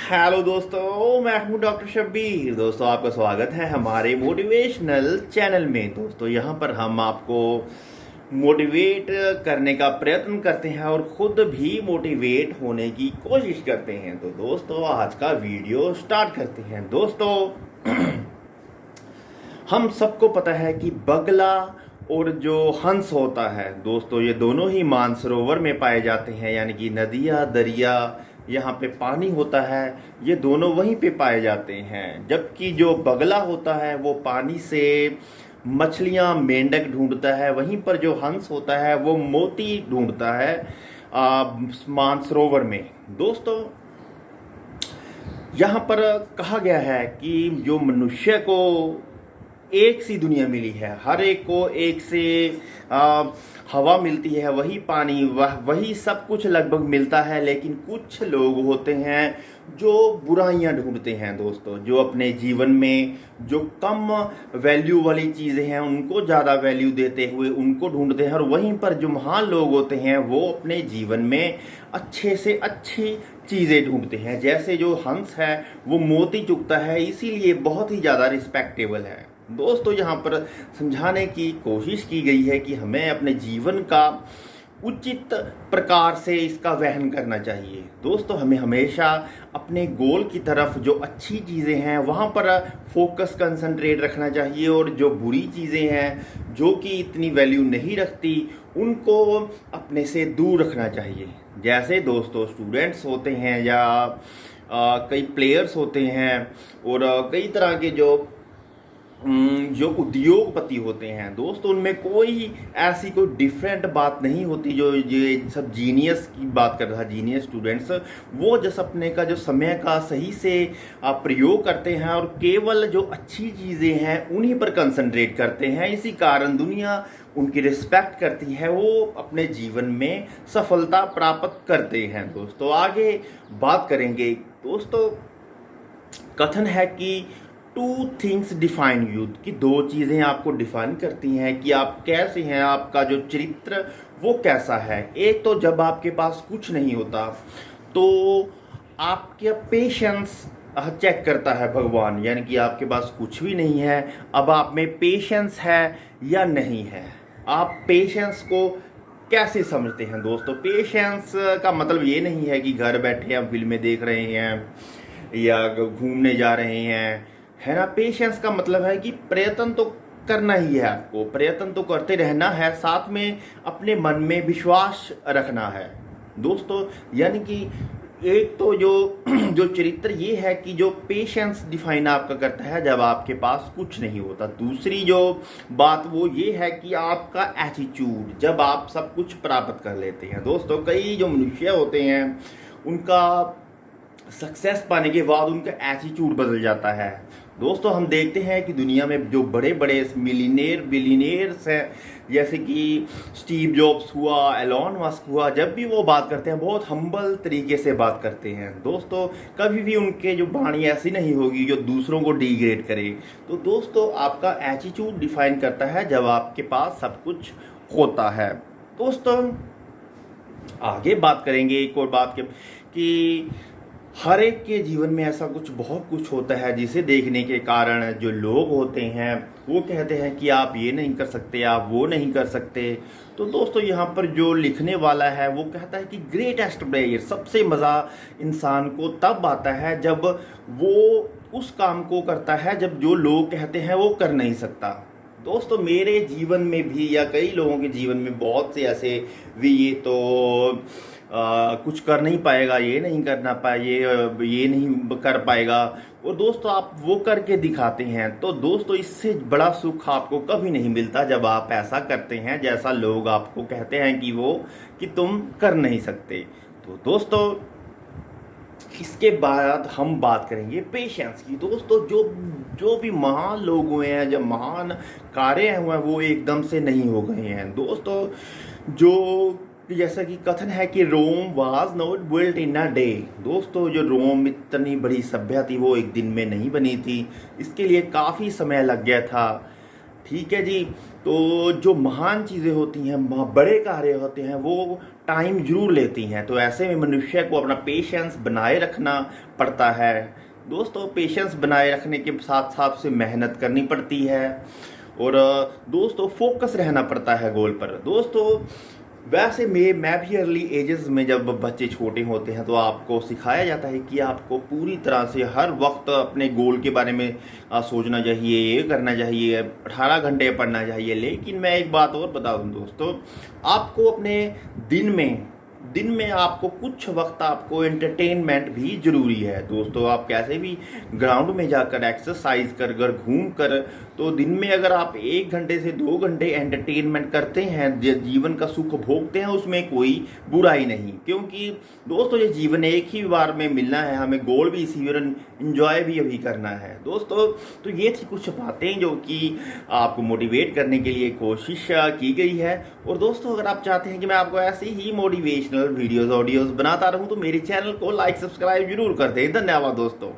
Hello दोस्तों, मैं हूं डॉक्टर शब्बीर। दोस्तों, आपका स्वागत है हमारे मोटिवेशनल चैनल में। दोस्तों, यहाँ पर हम आपको मोटिवेट करने का प्रयत्न करते हैं और खुद भी मोटिवेट होने की कोशिश करते हैं। तो दोस्तों, आज का वीडियो स्टार्ट करते हैं। दोस्तों, हम सबको पता है कि बगला और जो हंस होता है, दोस्तों ये दोनों ही मानसरोवर में पाए जाते हैं, यानी कि नदियाँ दरिया यहाँ पे पानी होता है, ये दोनों वहीं पे पाए जाते हैं। जबकि जो बगला होता है वो पानी से मछलियाँ मेंढक ढूंढता है, वहीं पर जो हंस होता है वो मोती ढूंढता है मानसरोवर में। दोस्तों, यहाँ पर कहा गया है कि जो मनुष्य को एक सी दुनिया मिली है, हर एक को एक से हवा मिलती है, वही पानी, वही सब कुछ लगभग मिलता है। लेकिन कुछ लोग होते हैं जो बुराइयां ढूंढते हैं। दोस्तों, जो अपने जीवन में जो कम वैल्यू वाली चीज़ें हैं उनको ज़्यादा वैल्यू देते हुए उनको ढूंढते हैं, और वहीं पर जो महान लोग होते हैं वो अपने जीवन में अच्छे से अच्छी चीज़ें ढूंढते हैं। जैसे जो हंस है वो मोती चुगता है, इसीलिए बहुत ही ज़्यादा रिस्पेक्टेबल है। दोस्तों, यहाँ पर समझाने की कोशिश की गई है कि हमें अपने जीवन का उचित प्रकार से इसका वहन करना चाहिए। दोस्तों, हमें हमेशा अपने गोल की तरफ जो अच्छी चीज़ें हैं वहाँ पर फोकस कंसंट्रेट रखना चाहिए, और जो बुरी चीज़ें हैं जो कि इतनी वैल्यू नहीं रखती उनको अपने से दूर रखना चाहिए। जैसे दोस्तों स्टूडेंट्स होते हैं या कई प्लेयर्स होते हैं, और कई तरह के जो उद्योगपति होते हैं, दोस्तों उनमें कोई ऐसी कोई डिफरेंट बात नहीं होती। जो ये सब जीनियस की बात कर रहा है, जीनियस स्टूडेंट्स, वो जस अपने का जो समय का सही से प्रयोग करते हैं और केवल जो अच्छी चीज़ें हैं उन्हीं पर कंसंट्रेट करते हैं। इसी कारण दुनिया उनकी रिस्पेक्ट करती है, वो अपने जीवन में सफलता प्राप्त करते हैं। दोस्तों, आगे बात करेंगे। दोस्तों, कथन है कि टू थिंग्स डिफाइन यू, कि दो चीज़ें आपको डिफाइन करती हैं कि आप कैसे हैं, आपका जो चरित्र वो कैसा है। एक तो जब आपके पास कुछ नहीं होता तो आपके पेशेंस चेक करता है भगवान, यानी कि आपके पास कुछ भी नहीं है, अब आप में पेशेंस है या नहीं है। आप पेशेंस को कैसे समझते हैं? दोस्तों, पेशेंस का मतलब ये नहीं है कि घर बैठे हम फिल्में देख रहे हैं या घूमने जा रहे हैं, है ना। पेशेंस का मतलब है कि प्रयत्न तो करना ही है, आपको प्रयत्न तो करते रहना है, साथ में अपने मन में विश्वास रखना है। दोस्तों, यानी कि एक तो जो चरित्र ये है कि जो पेशेंस डिफाइन आपका करता है जब आपके पास कुछ नहीं होता। दूसरी जो बात वो ये है कि आपका एटीट्यूड, जब आप सब कुछ प्राप्त कर लेते हैं। दोस्तों, कई जो मनुष्य होते हैं उनका सक्सेस पाने के बाद उनका एटीट्यूड बदल जाता है। दोस्तों, हम देखते हैं कि दुनिया में जो बड़े बड़े मिलीनियर बिलीनियर्स हैं, जैसे कि स्टीव जॉब्स हुआ, एलॉन मस्क हुआ, जब भी वो बात करते हैं बहुत हम्बल तरीके से बात करते हैं। दोस्तों, कभी भी उनके जो वाणी ऐसी नहीं होगी जो दूसरों को डिग्रेड करे। तो दोस्तों, आपका एटीट्यूड डिफाइन करता है जब आपके पास सब कुछ होता है। दोस्तों, आगे बात करेंगे एक और बात कि हर एक के जीवन में ऐसा बहुत कुछ होता है जिसे देखने के कारण जो लोग होते हैं वो कहते हैं कि आप ये नहीं कर सकते, आप वो नहीं कर सकते। तो दोस्तों, यहाँ पर जो लिखने वाला है वो कहता है कि ग्रेटेस्ट प्लेयर, सबसे मज़ा इंसान को तब आता है जब वो उस काम को करता है जब जो लोग कहते हैं वो कर नहीं सकता। दोस्तों, मेरे जीवन में भी या कई लोगों के जीवन में बहुत से ऐसे भी, ये तो कुछ कर नहीं पाएगा, ये नहीं करना पाए, ये नहीं कर पाएगा, और दोस्तों आप वो करके दिखाते हैं। तो दोस्तों, इससे बड़ा सुख आपको कभी नहीं मिलता जब आप ऐसा करते हैं जैसा लोग आपको कहते हैं कि तुम कर नहीं सकते। तो दोस्तों, इसके बाद हम बात करेंगे पेशेंस की। दोस्तों, जो भी महान लोग हुए हैं, जब महान कार्य हुए हैं, वो एकदम से नहीं हो गए हैं। दोस्तों, जो जैसा कि कथन है कि Rome was not built in a day. दोस्तों, जो रोम इतनी बड़ी सभ्यता थी वो एक दिन में नहीं बनी थी, इसके लिए काफ़ी समय लग गया था। ठीक है जी। तो जो महान चीज़ें होती हैं, बड़े कार्य होते हैं, वो टाइम जरूर लेती हैं। तो ऐसे में मनुष्य को अपना पेशेंस बनाए रखना पड़ता है दोस्तों। पेशेंस बनाए रखने के साथ साथ उसे मेहनत करनी पड़ती है और दोस्तों फोकस रहना पड़ता है गोल पर दोस्तों। वैसे मैं भी अर्ली एजेस में, जब बच्चे छोटे होते हैं तो आपको सिखाया जाता है कि आपको पूरी तरह से हर वक्त अपने गोल के बारे में सोचना चाहिए, ये करना चाहिए, 18 घंटे पढ़ना चाहिए। लेकिन मैं एक बात और बता दूं दोस्तों, आपको अपने दिन में आपको कुछ वक्त आपको एंटरटेनमेंट भी जरूरी है दोस्तों। आप कैसे भी ग्राउंड में जाकर एक्सरसाइज कर घूम कर, तो दिन में अगर आप 1 घंटे से 2 घंटे एंटरटेनमेंट करते हैं, जीवन का सुख भोगते हैं, उसमें कोई बुराई नहीं। क्योंकि दोस्तों ये जीवन एक ही बार में मिलना है, हमें गोल भी इसी बार इंजॉय भी अभी करना है दोस्तों। तो ये थी कुछ बातें जो कि आपको मोटिवेट करने के लिए कोशिश की गई है। और दोस्तों अगर आप चाहते हैं कि मैं आपको ऐसे ही मोटिवेशनल वीडियोस ऑडियोज बनाता रहूं तो मेरे चैनल को लाइक सब्सक्राइब जरूर कर दें। धन्यवाद दोस्तों।